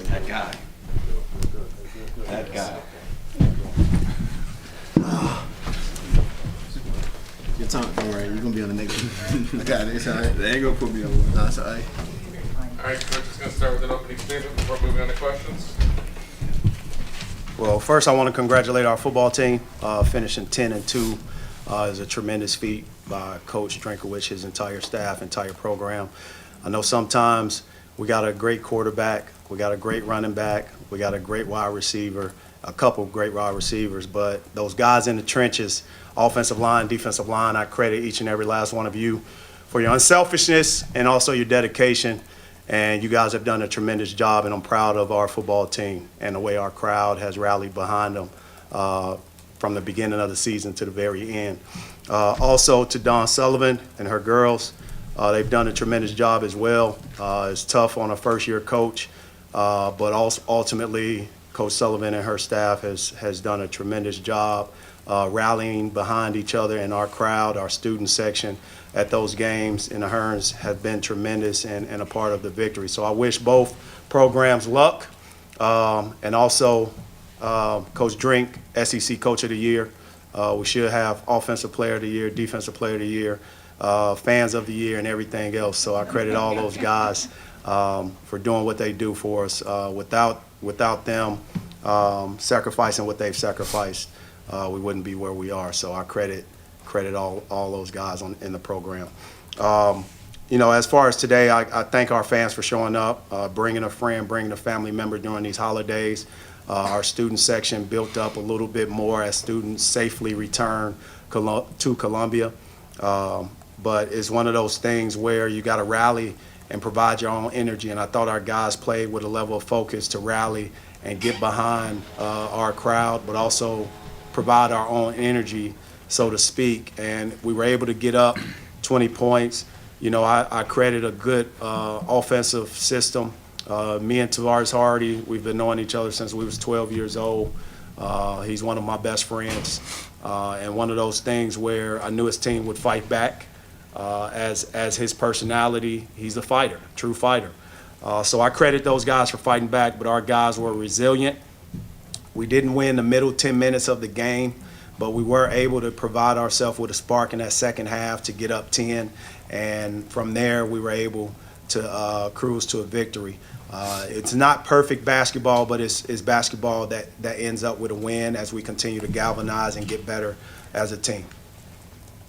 That guy. That guy. Your time, don't worry, you're gonna be on the next one. I got it, it's all right. They ain't gonna put me on one. No, it's all right. All right, Coach is going to start with an opening statement before moving on to questions. Well, first I want to congratulate our football team. Finishing 10-2 is a tremendous feat by Coach Drinkowicz, his entire staff, entire program. I know sometimes we got a great quarterback, we got a great running back, we got a great wide receiver, a couple great wide receivers, but those guys in the trenches, offensive line, defensive line, I credit each and every last one of you for your unselfishness and also your dedication. And you guys have done a tremendous job, and I'm proud of our football team and the way our crowd has rallied behind them from the beginning of the season to the very end. Also to Dawn Sullivan and her girls, they've done a tremendous job as well. It's tough on a first-year coach, but also ultimately Coach Sullivan and her staff has done a tremendous job rallying behind each other, and our crowd, our student section at those games in the Hearns have been tremendous and a part of the victory. So I wish both programs luck, and also Coach Drink, SEC Coach of the Year. We should have Offensive Player of the Year, Defensive Player of the Year, Fans of the Year, and everything else. So I credit all those guys for doing what they do for us. Without them sacrificing what they've sacrificed, we wouldn't be where we are. So I credit all those guys in the program. You know, as far as today, I thank our fans for showing up, bringing a friend, bringing a family member during these holidays. Our student section built up a little bit more as students safely return to Columbia. But it's one of those things where you got to rally and provide your own energy. And I thought our guys played with a level of focus to rally and get behind our crowd, but also provide our own energy, so to speak. And we were able to get up 20 points. You know, I credit a good offensive system. Me and Tavares Hardy, we've been knowing each other since we was 12 years old. He's one of my best friends. And one of those things where I knew his team would fight back. As his personality, he's a fighter, true fighter. So I credit those guys for fighting back, but our guys were resilient. We didn't win the middle 10 minutes of the game, but we were able to provide ourselves with a spark in that second half to get up 10, and from there we were able to cruise to a victory. It's not perfect basketball, but it's basketball that ends up with a win as we continue to galvanize and get better as a team.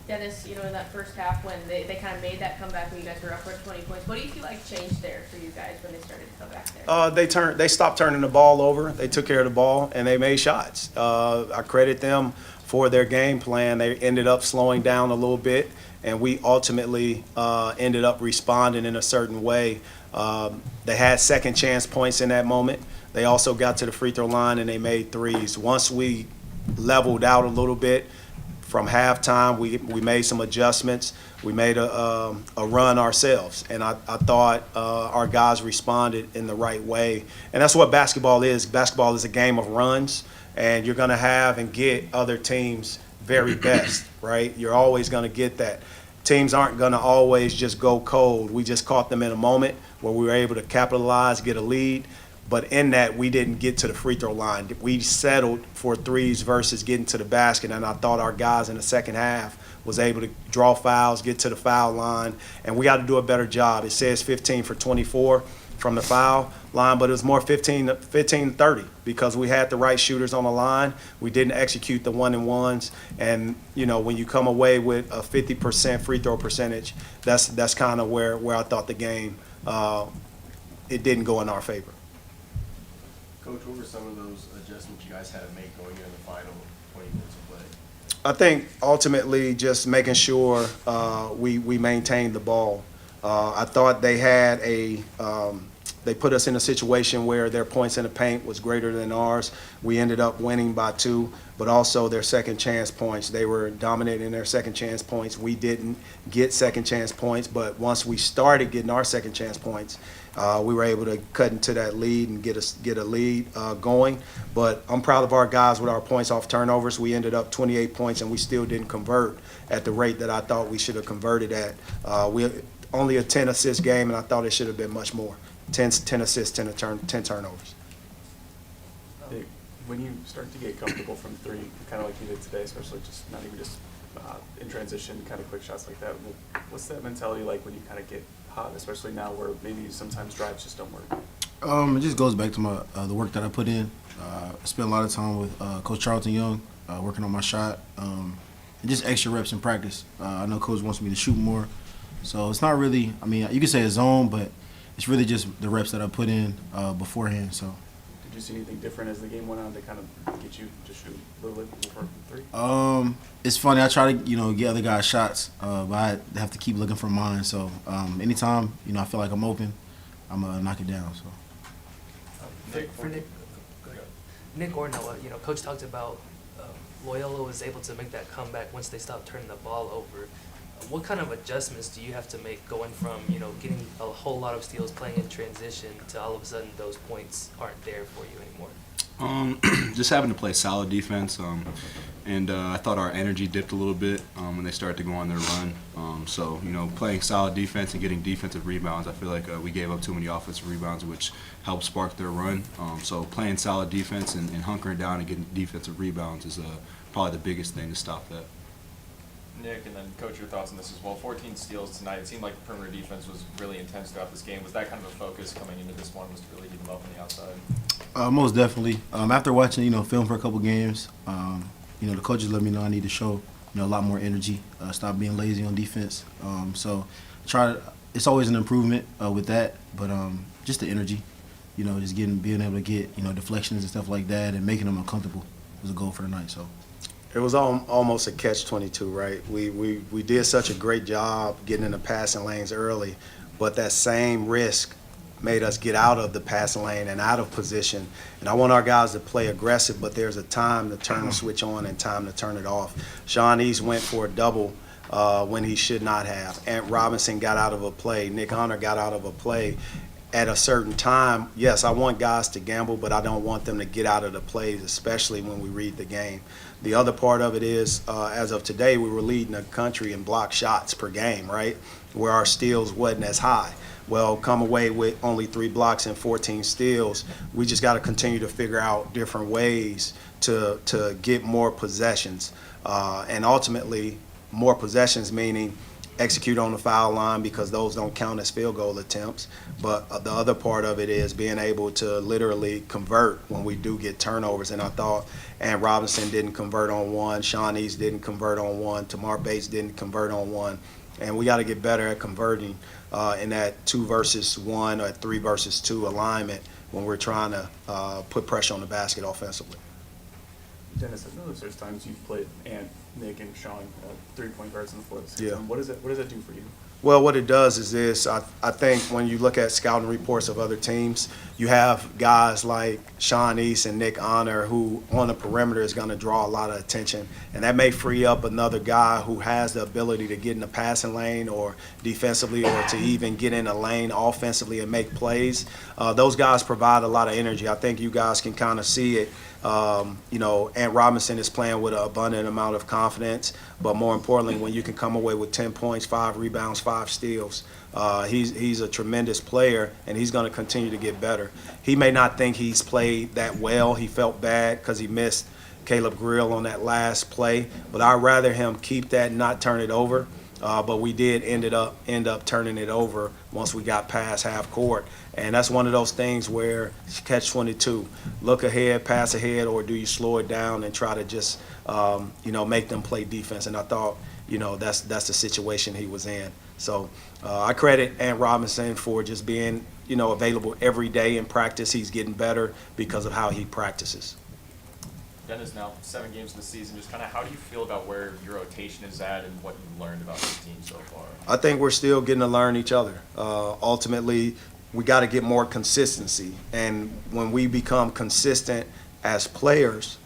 Dennis, you know, in that first half when they kind of made that comeback when you guys were up for 20 points, what do you feel like changed there for you guys when they started to come back there? They stopped turning the ball over. They took care of the ball, and they made shots. I credit them for their game plan. They ended up slowing down a little bit, and we ultimately ended up responding in a certain way. They had second chance points in that moment. They also got to the free throw line, and they made threes. Once we leveled out a little bit, from halftime, we made some adjustments. We made a run ourselves, and I thought our guys responded in the right way. And that's what basketball is. Basketball is a game of runs, and you're going to have and get other teams' very best, right? You're always going to get that. Teams aren't going to always just go cold. We just caught them in a moment where we were able to capitalize, get a lead. But in that, we didn't get to the free throw line. We settled for threes versus getting to the basket, and I thought our guys in the second half was able to draw fouls, get to the foul line, and we got to do a better job. It says 15 for 24 from the foul line, but it was more 15 to 30 because we had the right shooters on the line. We didn't execute the one-and-ones, and you know, when you come away with a 50% free throw percentage, that's kind of where I thought the game it didn't go in our favor. Coach, what were some of those adjustments you guys had to make going into the final 20 minutes of play? I think ultimately just making sure we maintained the ball. I thought they had they put us in a situation where their points in the paint was greater than ours. We ended up winning by 2, but also their second chance points. They were dominating their second chance points. We didn't get second chance points, but once we started getting our second chance points, we were able to cut into that lead and get a lead going. But I'm proud of our guys with our points off turnovers. We ended up 28 points, and we still didn't convert at the rate that I thought we should have converted at. We only a 10 assist game, and I thought it should have been much more. 10 assists, 10 turnovers. Hey, when you start to get comfortable from three, kind of like you did today, especially just not even just in transition, kind of quick shots like that, what's that mentality like when you kind of get hot, especially now where maybe sometimes drives just don't work? It just goes back to my the work that I put in. I spent a lot of time with Coach Charlton Young, working on my shot, and just extra reps in practice. I know Coach wants me to shoot more, so it's not really. I mean, you could say a zone, but it's really just the reps that I put in beforehand. So. Did you see anything different as the game went on to kind of get you to shoot a little bit more from three? It's funny. I try to get other guys shots, but I have to keep looking for mine. So anytime I feel like I'm open, I'm gonna knock it down. So. For Nick or Noah, Coach talked about Loyola was able to make that comeback once they stopped turning the ball over. What kind of adjustments do you have to make going from, getting a whole lot of steals, playing in transition, to all of a sudden those points aren't there for you anymore? Just having to play solid defense, and I thought our energy dipped a little bit when they started to go on their run. So playing solid defense and getting defensive rebounds, I feel like we gave up too many offensive rebounds, which helped spark their run. So playing solid defense and hunkering down and getting defensive rebounds is probably the biggest thing to stop that. Nick, and then Coach, your thoughts on this as well. 14 steals tonight. It seemed like the perimeter defense was really intense throughout this game. Was that kind of a focus coming into this one, was to really get them up on the outside? Most definitely. After watching film for a couple games, the coaches let me know I need to show a lot more energy, stop being lazy on defense. So it's always an improvement with that, but just the energy, just being able to get deflections and stuff like that and making them uncomfortable was a goal for the night. So. It was almost a catch-22, right? We did such a great job getting in the passing lanes early, but that same risk made us get out of the passing lane and out of position. And I want our guys to play aggressive, but there's a time to turn the switch on and time to turn it off. Sean East went for a double when he should not have. Ant Robinson got out of a play. Nick Hunter got out of a play. At a certain time, yes, I want guys to gamble, but I don't want them to get out of the plays, especially when we read the game. The other part of it is, as of today, we were leading the country in block shots per game, right, where our steals wasn't as high. Well, come away with only 3 blocks and 14 steals. We just got to continue to figure out different ways to get more possessions, and ultimately more possessions, meaning execute on the foul line, because those don't count as field goal attempts. But the other part of it is being able to literally convert when we do get turnovers. And I thought Ant Robinson didn't convert on one, Sean East didn't convert on one, Tamar Bates didn't convert on one. And we got to get better at converting in that 2 versus 1 or 3 versus 2 alignment when we're trying to put pressure on the basket offensively. Dennis, I've noticed there's times you've played Ant, Nick, and Sean 3-point guards on the floor this Yeah. season. What does that do for you? Well, what it does is this. I think when you look at scouting reports of other teams, you have guys like Sean East and Nick Honor who on the perimeter is going to draw a lot of attention. And that may free up another guy who has the ability to get in the passing lane or defensively, or to even get in a lane offensively and make plays. Those guys provide a lot of energy. I think you guys can kind of see it. Ant Robinson is playing with an abundant amount of confidence, but more importantly, when you can come away with 10 points, 5 rebounds, 5 steals, he's a tremendous player, and he's going to continue to get better. He may not think he's played that well. He felt bad because he missed Caleb Grill on that last play, but I'd rather him keep that and not turn it over. But we did end up turning it over once we got past half court. And that's one of those things where catch-22, look ahead, pass ahead, or do you slow it down and try to just, make them play defense? And I thought, that's the situation he was in. So I credit Ant Robinson for just being, available every day in practice. He's getting better because of how he practices. Dennis, now 7 games in the season, just kind of how do you feel about where your rotation is at and what you've learned about this team so far? I think we're still getting to learn each other. Ultimately, we got to get more consistency. And when we become consistent as players,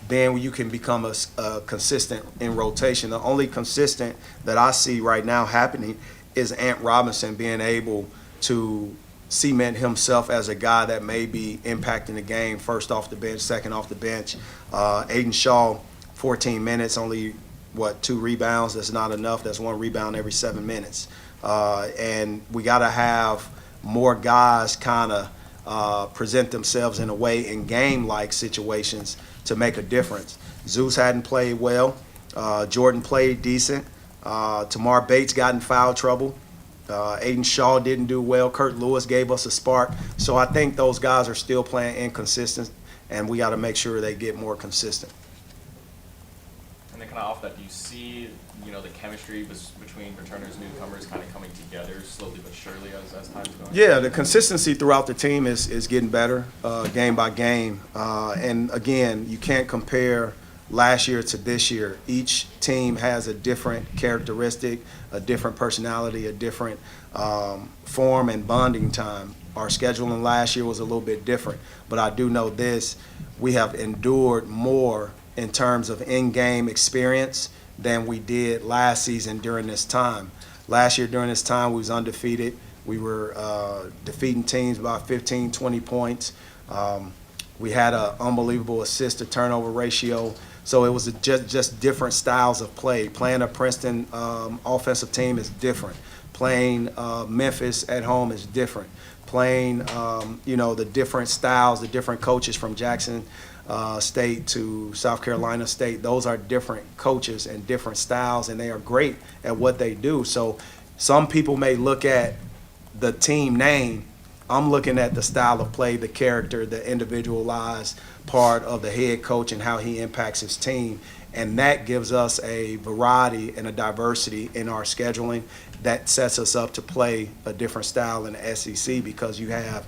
then you can become a consistent in rotation. The only consistent that I see right now happening is Ant Robinson being able to cement himself as a guy that may be impacting the game, first off the bench, second off the bench. Aiden Shaw, 14 minutes, only, 2 rebounds? That's not enough. That's 1 rebound every 7 minutes. And we got to have more guys kind of present themselves in a way in game-like situations to make a difference. Zeus hadn't played well. Jordan played decent. Tamar Bates got in foul trouble. Aiden Shaw didn't do well. Kurt Lewis gave us a spark. So I think those guys are still playing inconsistent, and we got to make sure they get more consistent. And then kind of off that, do you see, the chemistry between returners and newcomers kind of coming together slowly but surely as time's going? Yeah, the consistency throughout the team is getting better game by game. And again, you can't compare last year to this year. Each team has a different characteristic, a different personality, a different form and bonding time. Our scheduling last year was a little bit different, but I do know this: we have endured more in terms of in-game experience than we did last season during this time. Last year during this time, we was undefeated. We were defeating teams by 15, 20 points. We had an unbelievable assist-to-turnover ratio. So it was just different styles of play. Playing a Princeton offensive team is different. Playing Memphis at home is different. Playing, the different styles, the different coaches from Jackson State to South Carolina State, those are different coaches and different styles, and they are great at what they do. So some people may look at the team name. I'm looking at the style of play, the character, the individualized part of the head coach and how he impacts his team. And that gives us a variety and a diversity in our scheduling that sets us up to play a different style in the SEC, because you have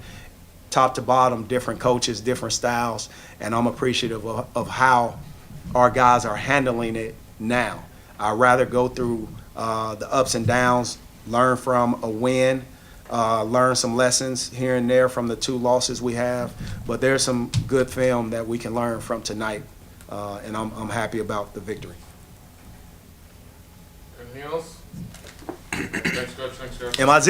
top to bottom different coaches, different styles, and I'm appreciative of how our guys are handling it now. I'd rather go through the ups and downs, learn from a win, learn some lessons here and there from the 2 losses we have, but there's some good film that we can learn from tonight, and I'm happy about the victory. Anything else? Thanks, Coach. Thanks, Jeff. MIZ.